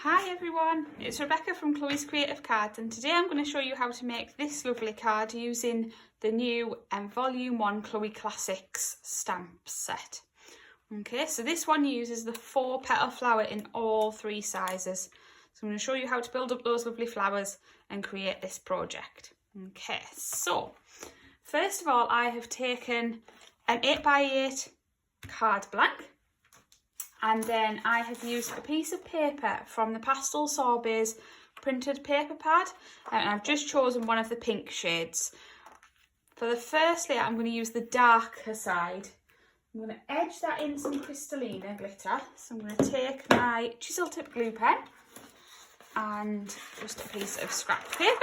Hi everyone, it's Rebecca from Chloe's Creative Cards, and today I'm going to show you how to make this lovely card using the new Volume 1 Chloe Classics stamp set. Okay, so this one uses the 4 petal flower in all 3 sizes. So I'm going to show you how to build up those lovely flowers and create this project. Okay, so first of all I have taken an 8x8 card blank. And then I have used a piece of paper from the Pastel Sorbet's printed paper pad, and I've just chosen one of the pink shades. For the first layer, I'm going to use the darker side. I'm going to edge that in some Crystallina glitter. So I'm going to take my chisel tip glue pen and just a piece of scrap paper.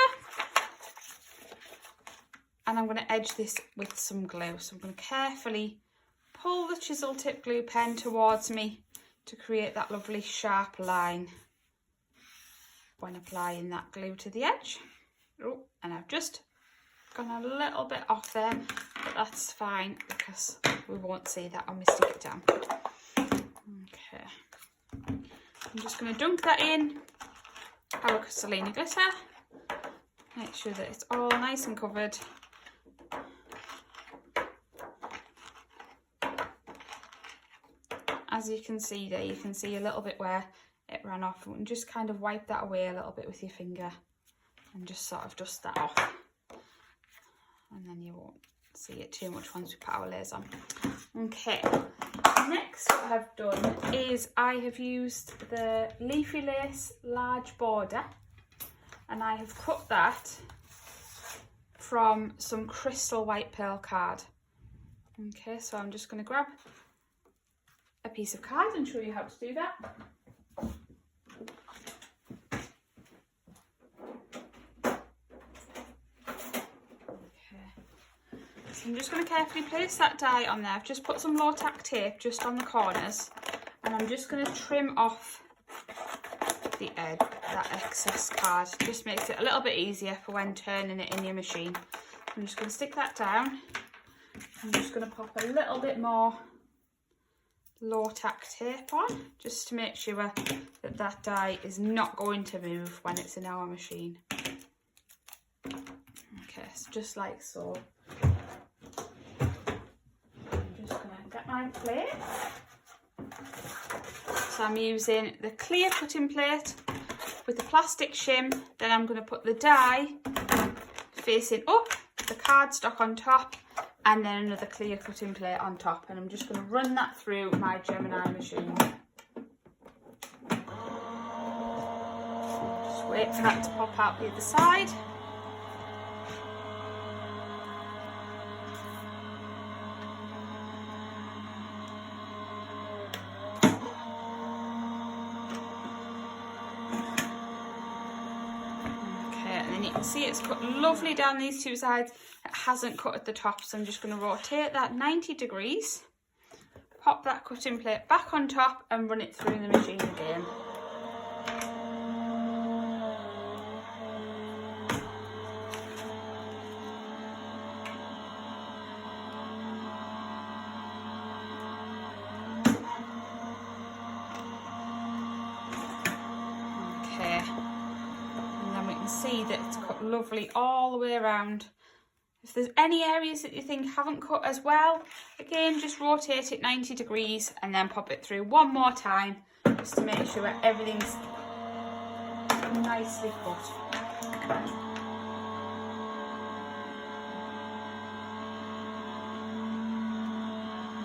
And I'm going to edge this with some glue. So I'm going to carefully pull the chisel tip glue pen towards me to create that lovely sharp line when applying that glue to the edge. Oh, and I've just gone a little bit off there, but that's fine because we won't see that when we stick it down. Okay, I'm just going to dunk that in our Crystallina glitter, make sure that it's all nice and covered. As you can see there, you can see a little bit where it ran off, and just kind of wipe that away a little bit with your finger and just sort of dust that off, and then you won't see it too much once we put our layers on. Okay, next what I've done is I have used the Leafy lace large border, and I have cut that from some crystal white pearl card. Okay, so I'm just going to grab a piece of card and show you how to do that. Okay, so I'm just going to carefully place that die on there. I've just put some low tack tape just on the corners, and I'm just going to trim off the edge, that excess card. Just makes it a little bit easier for when turning it in your machine. I'm just going to stick that down. I'm just going to pop a little bit more low tack tape on, just to make sure that that die is not going to move when it's in our machine. Okay, so just like so. I'm just going to get my plate. So I'm using the clear cutting plate with the plastic shim. Then I'm going to put the die facing up, the cardstock on top, and then another clear cutting plate on top, and I'm just going to run that through my Gemini machine. Just wait for that to pop out the other side. Okay, and then you can see it's cut lovely down these 2 sides. It hasn't cut at the top, so I'm just going to rotate that 90 degrees, pop that cutting plate back on top and run it through the machine again. Okay, and then we can see that it's cut lovely all the way around. If there's any areas that you think haven't cut as well, again, just rotate it 90 degrees and then pop it through one more time, just to make sure everything's nicely cut.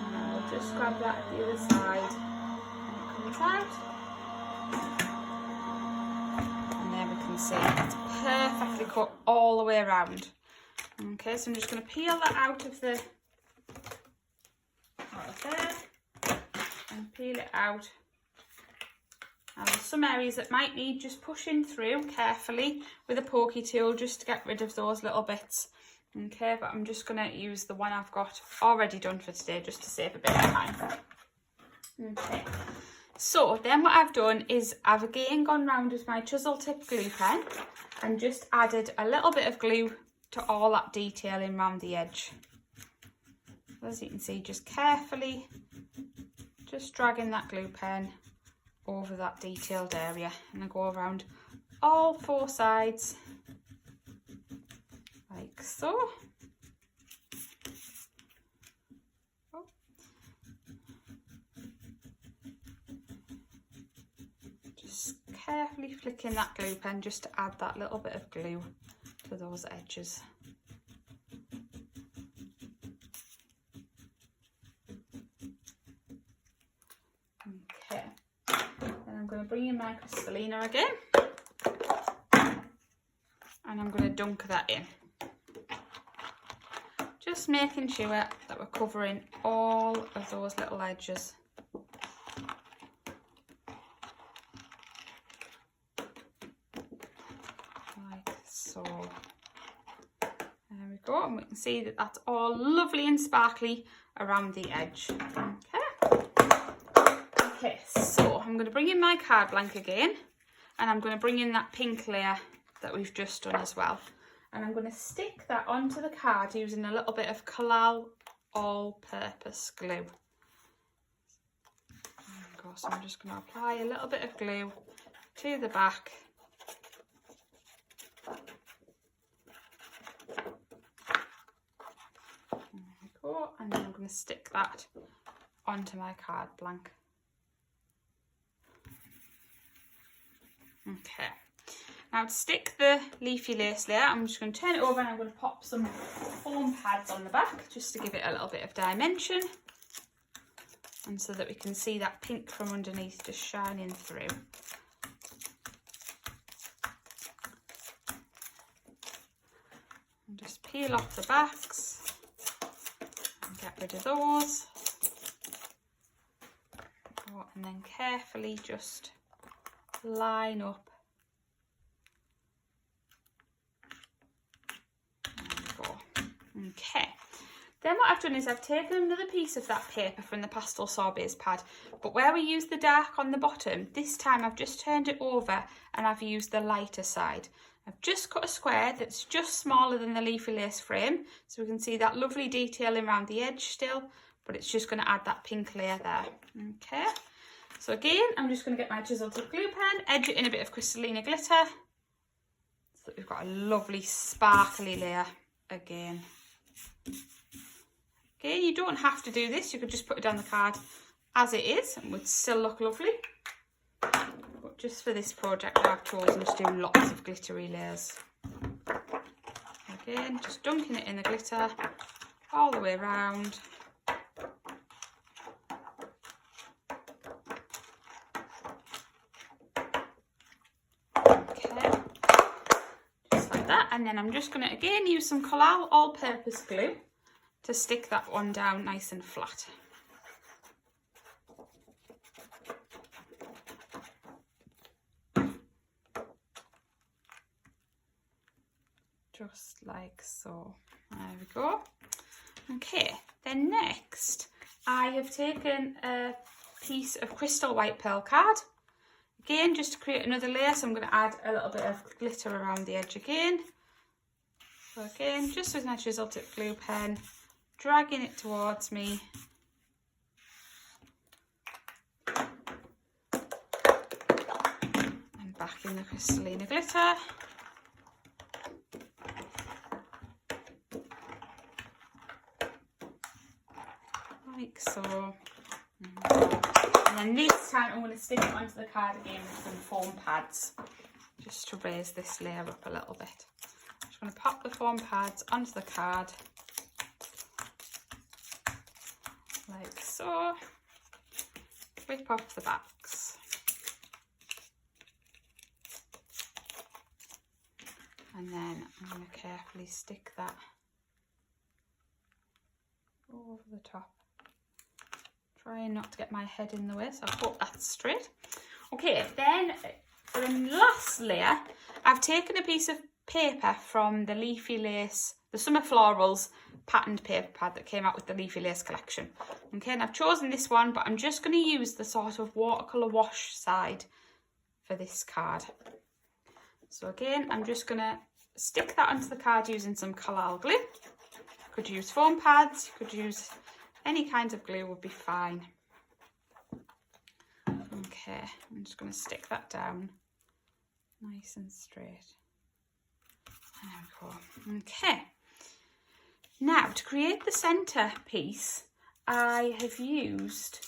And we'll just grab that at the other side and it comes out. And there we can see it's perfectly cut all the way around. Okay, so I'm just going to peel that out of there and peel it out. Now there's some areas that might need just pushing through carefully with a pokey tool just to get rid of those little bits. Okay, but I'm just going to use the one I've got already done for today just to save a bit of time. Okay, so then what I've done is I've again gone round with my chisel tip glue pen and just added a little bit of glue to all that detailing around the edge. As you can see, just carefully just dragging that glue pen over that detailed area, and I go around all 4 sides like so. Just carefully flicking that glue pen just to add that little bit of glue to those edges. Okay, then I'm going to bring in my Crystallina again, and I'm going to dunk that in. Just making sure that we're covering all of those little edges. Like so. There we go, and we can see that that's all lovely and sparkly around the edge. Okay, so I'm going to bring in my card blank again, and I'm going to bring in that pink layer that we've just done as well. And I'm going to stick that onto the card using a little bit of Collal all-purpose glue. There we go. So I'm just going to apply a little bit of glue to the back. There we go. And then I'm going to stick that onto my card blank. Okay. Now to stick the leafy lace layer, I'm just going to turn it over and I'm going to pop some foam pads on the back just to give it a little bit of dimension, and so that we can see that pink from underneath just shining through. And just peel off the backs and get rid of those. And then carefully just line up. Okay, then what I've done is I've taken another piece of that paper from the Pastel Sorbet pad, but where we used the dark on the bottom, this time I've just turned it over and I've used the lighter side. I've just cut a square that's just smaller than the leafy lace frame, so we can see that lovely detailing around the edge still, but it's just going to add that pink layer there. Okay, so again, I'm just going to get my chisel tip glue pen, edge it in a bit of Crystallina glitter, so that we've got a lovely sparkly layer again. Again, you don't have to do this, you could just put it on the card as it is and it would still look lovely. But just for this project I've chosen to do lots of glittery layers. Again, just dunking it in the glitter all the way around. Okay, just like that, and then I'm just going to again use some Collal all-purpose glue to stick that one down nice and flat. Just like so. There we go. Okay, then next I have taken a piece of crystal white pearl card. Again, just to create another layer, so I'm going to add a little bit of glitter around the edge again. So again, just with my chisel tip glue pen, dragging it towards me. And back in the Crystallina glitter. Like so. And then this time I'm going to stick it onto the card again with some foam pads, just to raise this layer up a little bit. I'm just going to pop the foam pads onto the card. Like so. Whip off the backs. And then I'm going to carefully stick that over the top. Trying not to get my head in the way, so I hope that's straight. Okay, then for the last layer, I've taken a piece of paper from the Leafy Lace, the Summer Florals patterned paper pad that came out with the Leafy Lace collection. Okay, and I've chosen this one, but I'm just going to use the sort of watercolour wash side for this card. So again, I'm just going to stick that onto the card using some Collal glue. You could use foam pads, you could use any kind of glue, would be fine. Okay. Okay, I'm just going to stick that down nice and straight. There we go. Okay. Now, to create the centre piece, I have used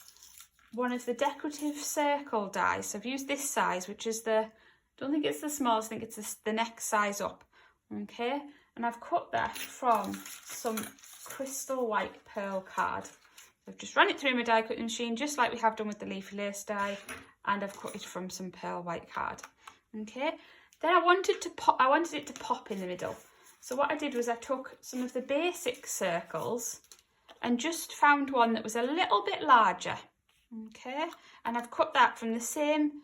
one of the Decorative circle dies. So I've used this size, which is I don't think it's the smallest, I think it's the next size up. Okay, and I've cut that from some crystal white pearl card. I've just run it through my die cutting machine, just like we have done with the Leafy lace die, and I've cut it from some pearl white card. Okay, then I wanted it to pop in the middle. So what I did was I took some of the basic circles and just found one that was a little bit larger. Okay, and I've cut that from the same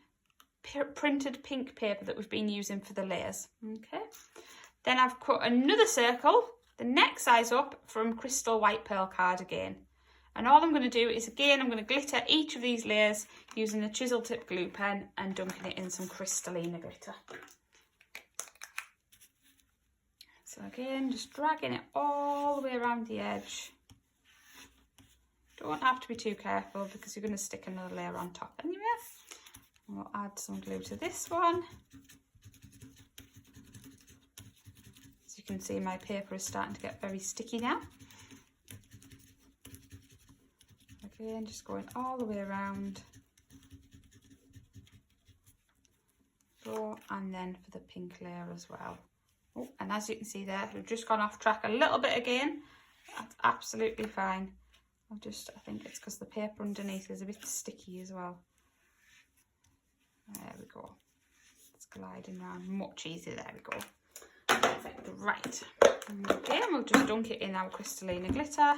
printed pink paper that we've been using for the layers. Okay, then I've cut another circle, the next size up, from crystal white pearl card again. And all I'm going to do is, again, I'm going to glitter each of these layers using a chisel tip glue pen and dunking it in some crystalline glitter. So again, just dragging it all the way around the edge. Don't have to be too careful because you're going to stick another layer on top anyway. And we'll add some glue to this one. As you can see, my paper is starting to get very sticky now. Again, just going all the way around. And then for the pink layer as well. Oh, and as you can see there, we've just gone off track a little bit again. That's absolutely fine. I think it's because the paper underneath is a bit sticky as well. There we go. It's gliding around much easier. There we go. Perfect. Right. Okay, and we'll just dunk it in our crystalline glitter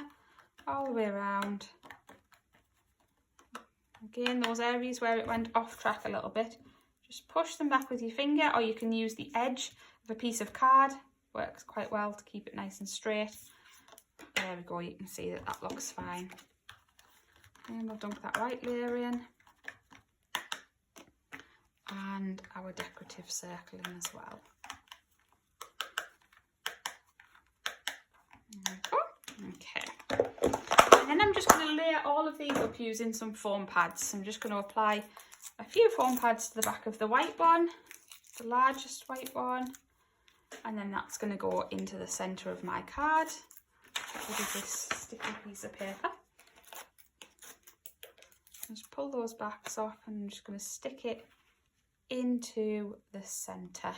all the way around. Again, those areas where it went off track a little bit, just push them back with your finger, or you can use the edge of a piece of card. Works quite well to keep it nice and straight. There we go, you can see that that looks fine. And we'll dunk that white layer in. And our decorative circle in as well. There we go. Okay. And then I'm just going to layer all of these up using some foam pads. I'm just going to apply a few foam pads to the back of the white one, the largest white one, and then that's going to go into the centre of my card. With this sticky piece of paper. Just pull those backs off and I'm just going to stick it into the centre,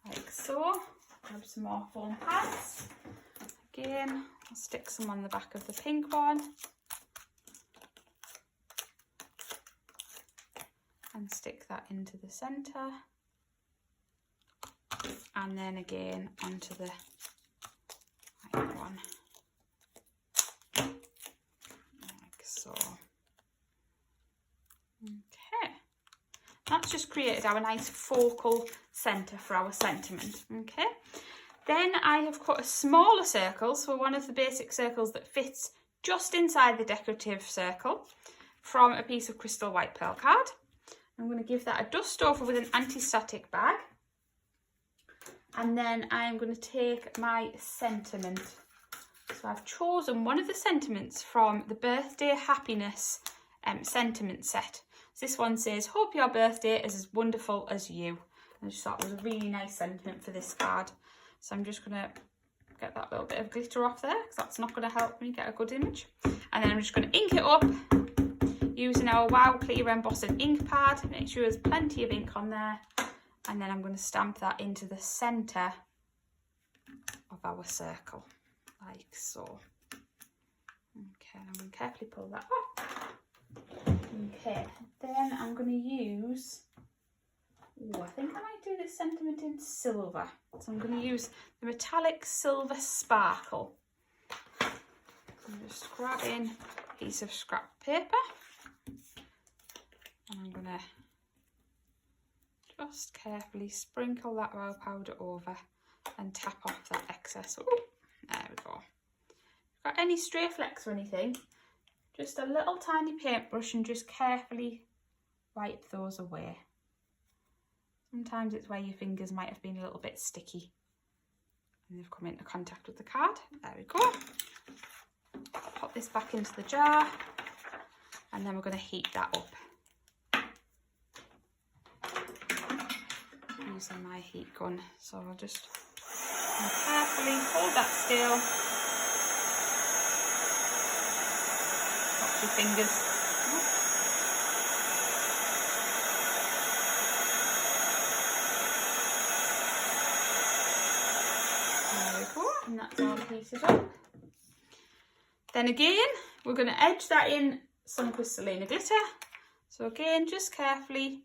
like so. Grab some more foam pads. Again, I'll stick some on the back of the pink one. And stick that into the centre. And then again onto the one, like so. Okay, that's just created our nice focal centre for our sentiment. Okay, then I have cut a smaller circle, so one of the basic circles that fits just inside the decorative circle, from a piece of crystal white pearl card. I'm going to give that a dust over with an anti-static bag. And then I'm going to take my sentiment. So I've chosen one of the sentiments from the Birthday Happiness sentiment set. So this one says, "Hope your birthday is as wonderful as you." And I just thought it was a really nice sentiment for this card. So I'm just going to get that little bit of glitter off there, because that's not going to help me get a good image. And then I'm just going to ink it up using our Wow Clear embossing ink pad. Make sure there's plenty of ink on there. And then I'm going to stamp that into the centre of our circle, like so. Okay, I'm going to carefully pull that off. Okay, then I'm going to use, I think I might do this sentiment in silver. So I'm going to use the metallic silver sparkle. I'm just grabbing a piece of scrap paper. And I'm going to just carefully sprinkle that wow powder over and tap off that excess. Ooh, there we go. If you've got any stray flecks or anything, just a little tiny paintbrush and just carefully wipe those away. Sometimes it's where your fingers might have been a little bit sticky and they've come into contact with the card. There we go. Pop this back into the jar and then we're going to heat that up. using my heat gun. So I'll just carefully hold that still. Watch your fingers. There we go, and that's all heated up. Then again, we're going to edge that in some crystalline glitter. So again, just carefully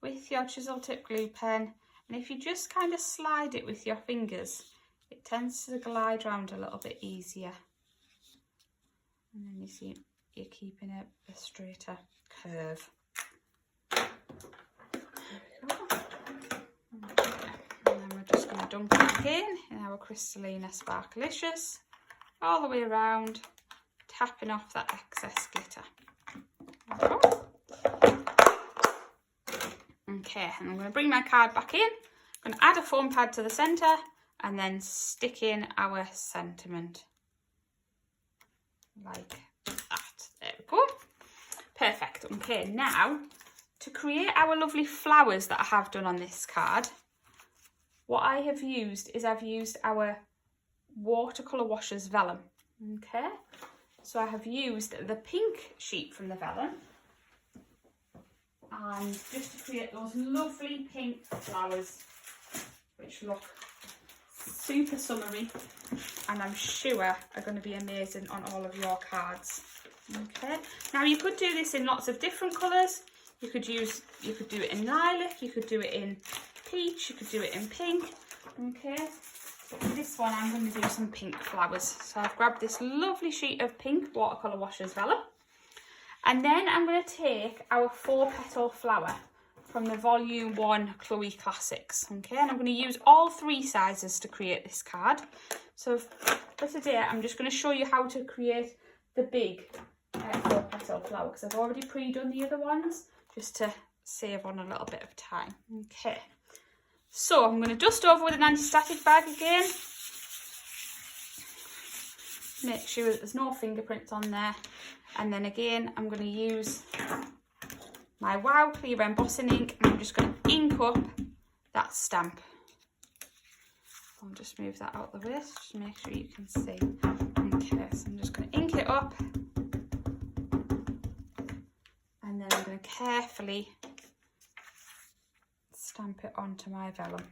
with your chisel tip glue pen, and if you just kind of slide it with your fingers, it tends to glide around a little bit easier. And then you see you're keeping a straighter curve. There we go. Okay. And then we're just going to dunk it again in our Crystalina Sparkalicious, all the way around, tapping off that excess glitter. There we go. Okay, and I'm going to bring my card back in. I'm going to add a foam pad to the centre and then stick in our sentiment. Like that. There we go. Perfect. Okay, now to create our lovely flowers that I have done on this card, what I have used is I've used our Watercolour Washers Vellum. Okay, so I have used the pink sheet from the Vellum, and just to create those lovely pink flowers which look super summery and I'm sure are going to be amazing on all of your cards. Okay, now you could do this in lots of different colours. You could do it in lilac, you could do it in peach, you could do it in pink. Okay, but for this one I'm going to do some pink flowers. So I've grabbed this lovely sheet of pink Watercolour Washers Vellum, and then I'm going to take our 4-petal flower from the Volume 1 Chloe Classics. Okay, and I'm going to use all 3 sizes to create this card. So for today I'm just going to show you how to create the big 4-petal flower, because I've already pre-done the other ones just to save on a little bit of time. Okay, so I'm going to dust over with an anti-static bag again. Make sure that there's no fingerprints on there. And then again, I'm going to use my Wow Clear embossing ink, and I'm just going to ink up that stamp. I'll just move that out of the way, so just make sure you can see. Okay, so I'm just going to ink it up, and then I'm going to carefully stamp it onto my vellum.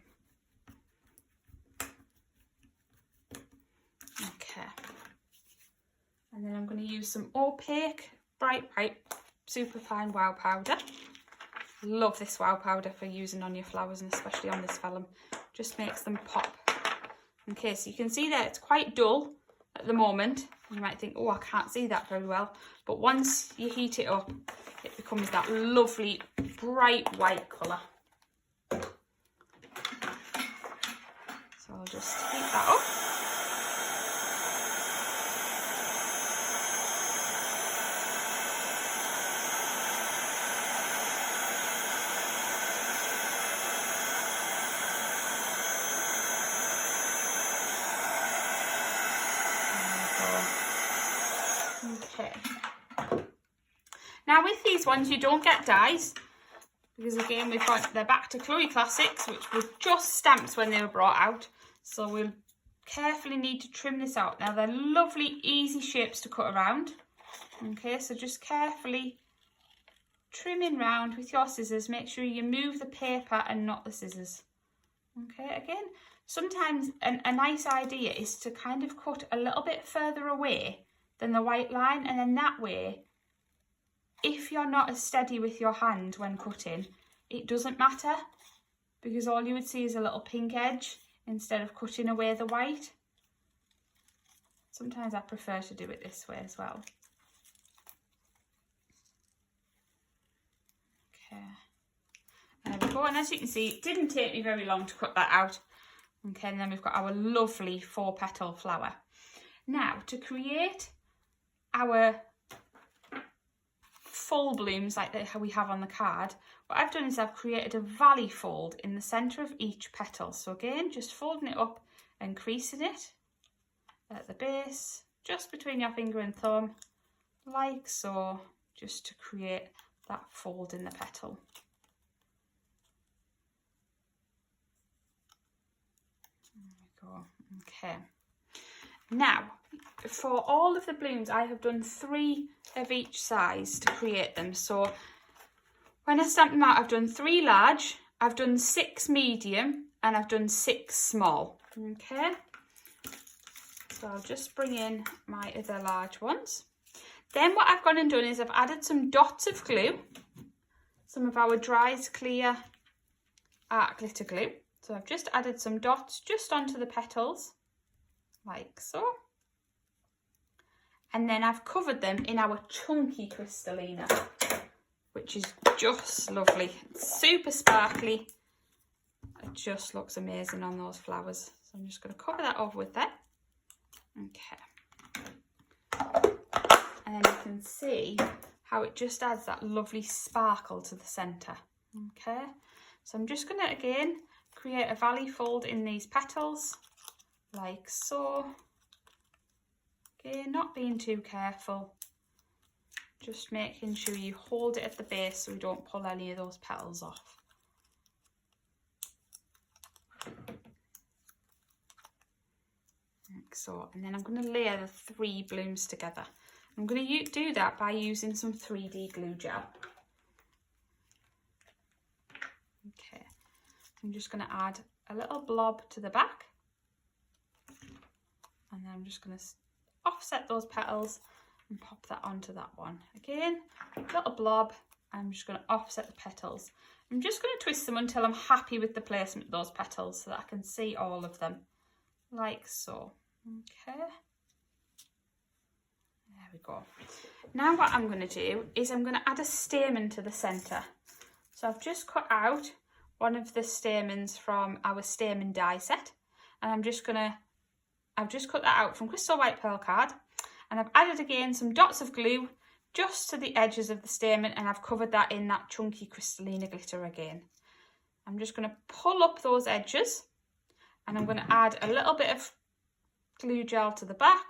Okay, and then I'm going to use some opaque, bright white, super fine wow powder. Love this wow powder for using on your flowers, and especially on this vellum. Just makes them pop. Okay, so you can see that it's quite dull at the moment. You might think, oh, I can't see that very well. But once you heat it up, it becomes that lovely bright white colour. So I'll just heat that up. Okay. Now with these ones you don't get dies, because again they're back to Chloe Classics, which were just stamps when they were brought out. So we'll carefully need to trim this out. Now they're lovely easy shapes to cut around. Okay, so just carefully trimming round with your scissors. Make sure you move the paper and not the scissors. Okay, again, sometimes a nice idea is to kind of cut a little bit further away than the white line, and then that way, if you're not as steady with your hand when cutting, it doesn't matter, because all you would see is a little pink edge instead of cutting away the white. Sometimes I prefer to do it this way as well. Okay, there we go, and as you can see, it didn't take me very long to cut that out. Okay, and then we've got our lovely 4-petal flower. Now, to create our full blooms like how we have on the card, what I've done is I've created a valley fold in the centre of each petal. So again, just folding it up and creasing it at the base, just between your finger and thumb, like so, just to create that fold in the petal. we go. Okay. Now, for all of the blooms, I have done 3 of each size to create them. So when I stamp them out, I've done 3 large, I've done 6 medium, and I've done 6 small. Okay. So I'll just bring in my other large ones. Then what I've gone and done is I've added some dots of glue, some of our Dries Clear art glitter glue. So I've just added some dots just onto the petals, like so. And then I've covered them in our chunky Crystallina, which is just lovely. It's super sparkly. It just looks amazing on those flowers. So I'm just going to cover that over with that. Okay. And then you can see how it just adds that lovely sparkle to the centre. Okay. So I'm just going to, again, create a valley fold in these petals, like so. Again, not being too careful. Just making sure you hold it at the base so we don't pull any of those petals off. Like so. And then I'm going to layer the 3 blooms together. I'm going to do that by using some 3D glue gel. Okay. I'm just going to add a little blob to the back. And then I'm just going to offset those petals and pop that onto that one. Again, little blob. I'm just going to offset the petals. I'm just going to twist them until I'm happy with the placement of those petals so that I can see all of them, like so. Okay. There we go. Now what I'm going to do is I'm going to add a stamen to the centre. So I've just cut out one of the stamens from our stamen die set, and I've just cut that out from Crystal White Pearl card, and I've added again some dots of glue just to the edges of the stamen, and I've covered that in that chunky Crystallina glitter again. I'm just going to pull up those edges, and I'm going to add a little bit of glue gel to the back,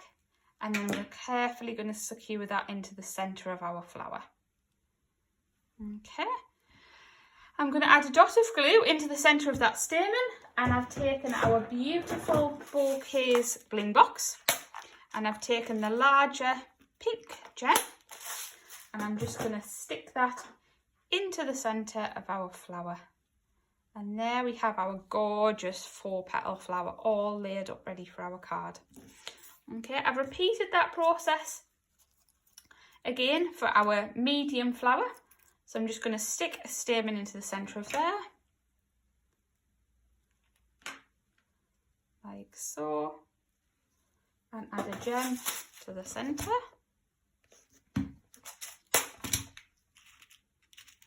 and then we're carefully going to secure that into the centre of our flower. Okay. I'm going to add a dot of glue into the centre of that stamen, and I've taken our beautiful bouquets bling box, and I've taken the larger pink gem, and I'm just going to stick that into the centre of our flower. And there we have our gorgeous 4-petal flower all laid up ready for our card. Okay, I've repeated that process again for our medium flower. So I'm just going to stick a stamen into the centre of there, like so, and add a gem to the centre. I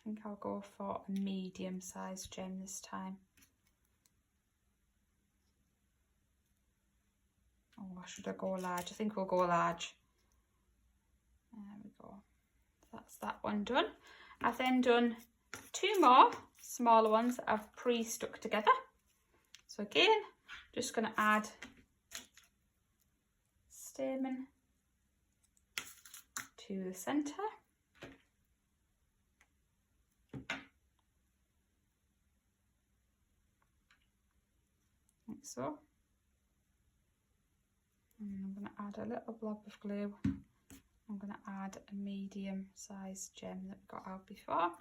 think I'll go for a medium-sized gem this time. Oh, should I go large? I think we'll go large. There we go. That's that one done. I've then done 2 more smaller ones that I've pre-stuck together. So again, just going to add stamen to the centre. Like so. And I'm going to add a little blob of glue. I'm going to add a medium-sized gem that we got out before.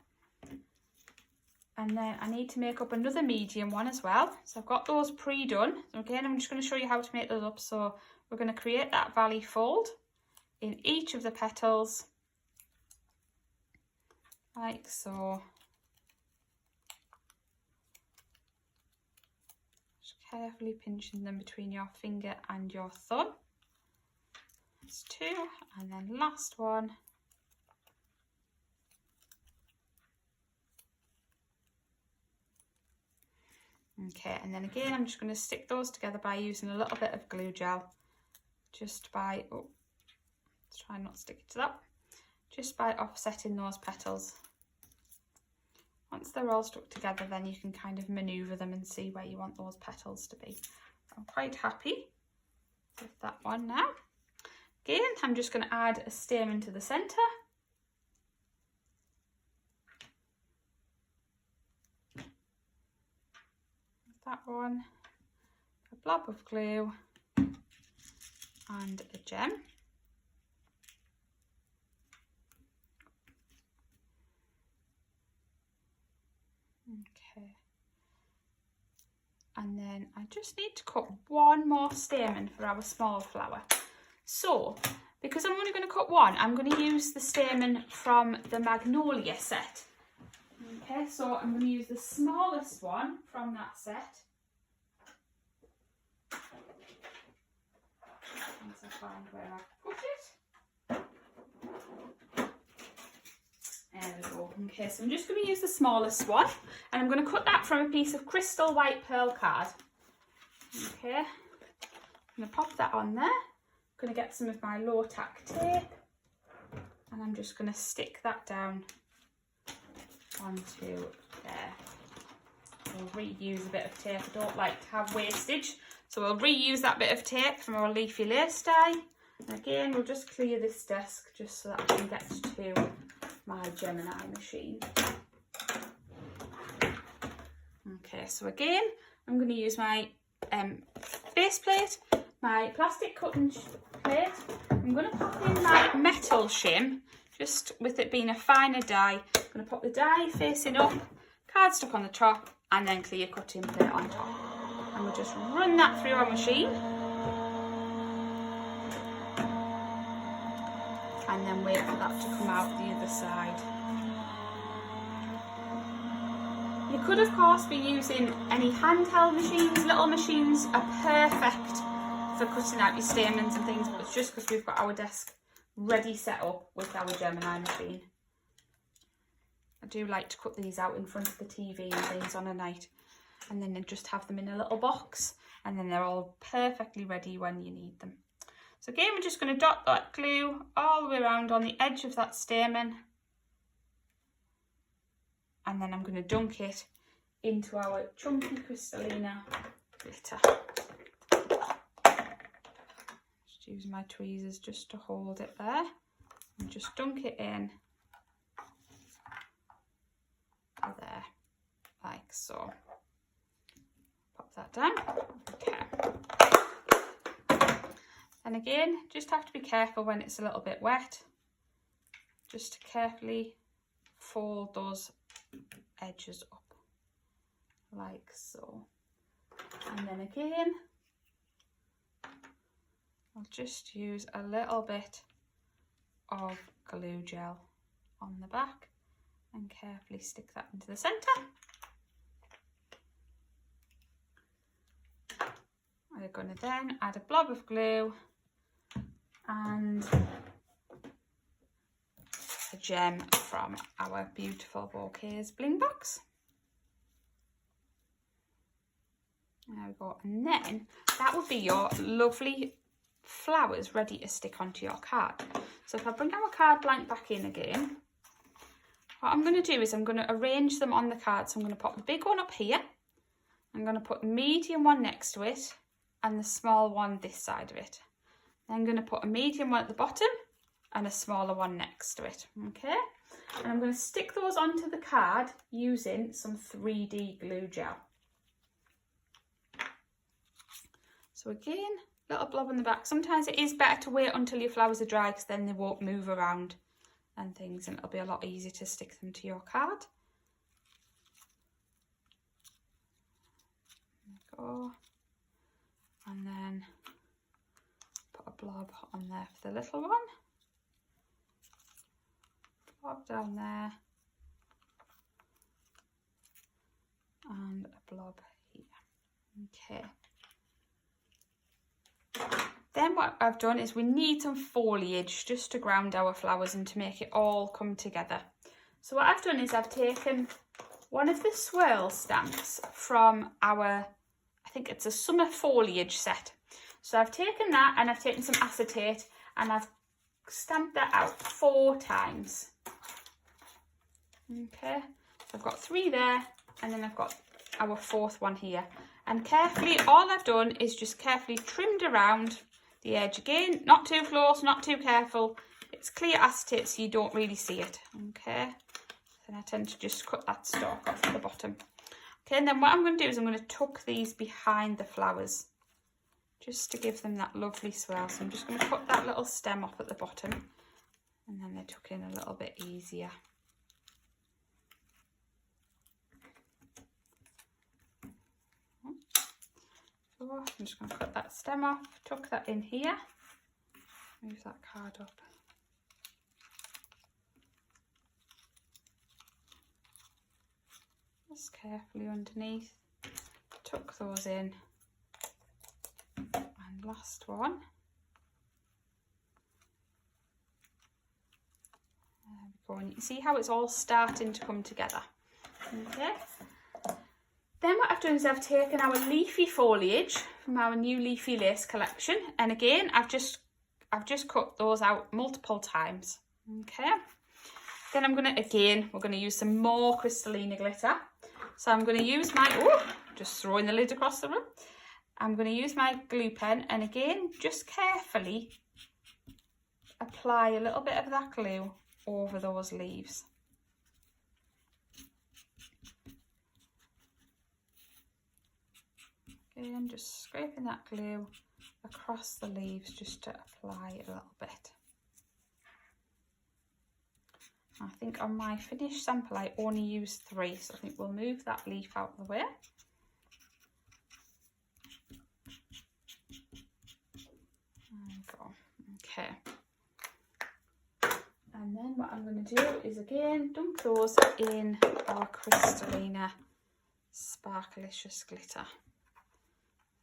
And then I need to make up another medium one as well. So I've got those pre-done. So again, I'm just going to show you how to make those up. So we're going to create that valley fold in each of the petals, like so. Just carefully pinching them between your finger and your thumb. That's 2, and then last one. Okay, and then again, I'm just going to stick those together by using a little bit of glue gel, just by, oh, let's try not to stick it to that, just by offsetting those petals. Once they're all stuck together, then you can kind of manoeuvre them and see where you want those petals to be. I'm quite happy with that one now. Again, I'm just going to add a stamen to the centre. That one, a blob of glue and a gem. Okay. And then I just need to cut one more stamen for our small flower. So, because I'm only going to cut one, I'm going to use the stamen from the Magnolia set. Okay, so I'm going to use the smallest one from that set. Once I find where I put it. There we go. Okay, so I'm just going to use the smallest one, and I'm going to cut that from a piece of crystal white pearl card. Okay, I'm going to pop that on there. I'm going to get some of my low tack tape, and I'm just going to stick that down onto there. We'll reuse a bit of tape. I don't like to have wastage, so we'll reuse that bit of tape from our Leafy lace die. And again, we'll just clear this desk just so that I can get to my Gemini machine. Okay, so again, I'm going to use my base plate, my plastic cutting plate. I'm going to pop in my metal shim, just with it being a finer die. I'm going to pop the die facing up, card stuck on the top, and then clear cutting plate on top. And we'll just run that through our machine. And then wait for that to come out the other side. You could of course be using any handheld machines. Little machines are perfect for cutting out your stamens and things, but it's just because we've got our desk ready set up with our Gemini machine. I do like to cut these out in front of the TV and things on a night, and then just have them in a little box, and then they're all perfectly ready when you need them. So again, we're just going to dot that glue all the way around on the edge of that stamen, and then I'm going to dunk it into our chunky Crystallina glitter. Just use my tweezers just to hold it there, and just dunk it in there, like so. Pop that down. Okay. And again, just have to be careful when it's a little bit wet, just to carefully fold those edges up, like so. And then again, I'll just use a little bit of glue gel on the back and carefully stick that into the centre. We're going to then add a blob of glue and a gem from our beautiful bouquets bling box. There we go, and then that would be your lovely flowers ready to stick onto your card. So if I bring our card blank back in again, what I'm going to do is I'm going to arrange them on the card. So I'm going to pop the big one up here, I'm going to put the medium one next to it, and the small one this side of it. Then I'm going to put a medium one at the bottom and a smaller one next to it. Okay, and I'm going to stick those onto the card using some 3D glue gel. So again, little blob on the back. Sometimes it is better to wait until your flowers are dry, because then they won't move around and things, and it'll be a lot easier to stick them to your card. There we go. And then put a blob on there for the little one. Blob down there. And a blob here. Okay. Then what I've done is we need some foliage just to ground our flowers and to make it all come together. So what I've done is I've taken one of the swirl stamps from our, I think it's a summer foliage set. So I've taken that and I've taken some acetate and I've stamped that out 4 times. Okay, so I've got 3 there, and then I've got our 4th one here. And carefully, all I've done is just carefully trimmed around the edge. Again, not too close, not too careful. It's clear acetate, so you don't really see it. Okay, and I tend to just cut that stalk off at the bottom. Okay, and then what I'm going to do is I'm going to tuck these behind the flowers. just to give them that lovely swell. So I'm just going to cut that little stem off at the bottom, and then they tuck in a little bit easier. So I'm just going to cut that stem off, tuck that in here, move that card up. Just carefully underneath, tuck those in, and last one. There we go, and you can see how it's all starting to come together. Okay. Then what I've done is I've taken our leafy foliage from our new Leafy lace collection, and again I've just cut those out multiple times. Okay. Then I'm gonna we're gonna use some more Crystalina glitter. So I'm gonna use my just throwing the lid across the room. I'm gonna use my glue pen, and again just carefully apply a little bit of that glue over those leaves. Again, just scraping that glue across the leaves just to apply a little bit. I think on my finished sample I only used 3, so I think we'll move that leaf out of the way. There we go. Okay. And then what I'm going to do is again dunk those in our Crystalina Sparklicious glitter.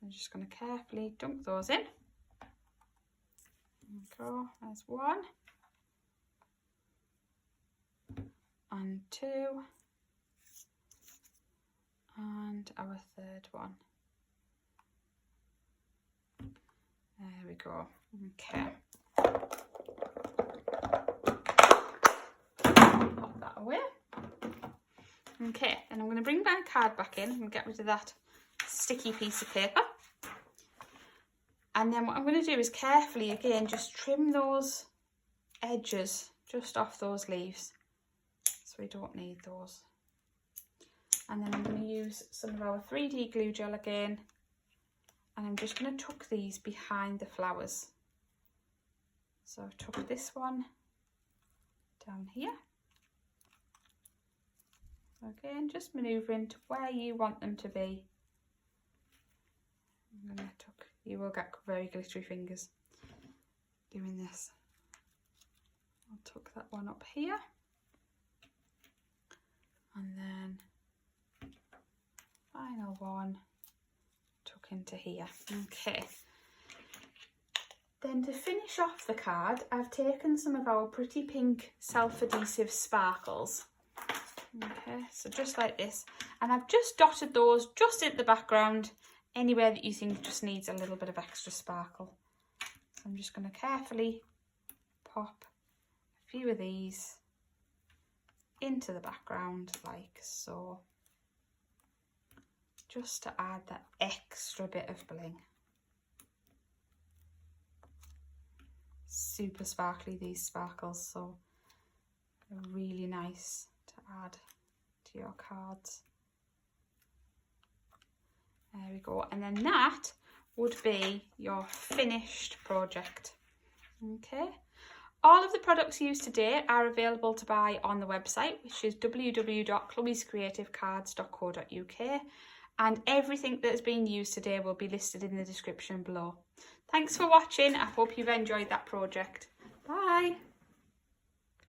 I'm just going to carefully dunk those in. There we go, there's 1 and 2 and our 3rd one. There we go. Okay. Pop that away. Okay, and I'm going to bring my card back in and get rid of that sticky piece of paper. And then what I'm going to do is carefully again just trim those edges just off those leaves, so we don't need those. And then I'm going to use some of our 3D glue gel again, and I'm just going to tuck these behind the flowers. So I've tucked this one down here. So again, just manoeuvring to where you want them to be. I'm going to tuck. You will get very glittery fingers doing this. I'll tuck that one up here, and then final one tuck into here. Okay. Then to finish off the card, I've taken some of our pretty pink self-adhesive sparkles. Okay, so just like this, and I've just dotted those just in the background, anywhere that you think just needs a little bit of extra sparkle. So I'm just going to carefully pop a few of these into the background like so, just to add that extra bit of bling. Super sparkly, these sparkles, so they're really nice to add to your cards. There we go, and then that would be your finished project. Okay, all of the products used today are available to buy on the website, which is www.chloescreativecards.co.uk, and everything that has been used today will be listed in the description below. Thanks for watching. I hope you've enjoyed that project. Bye.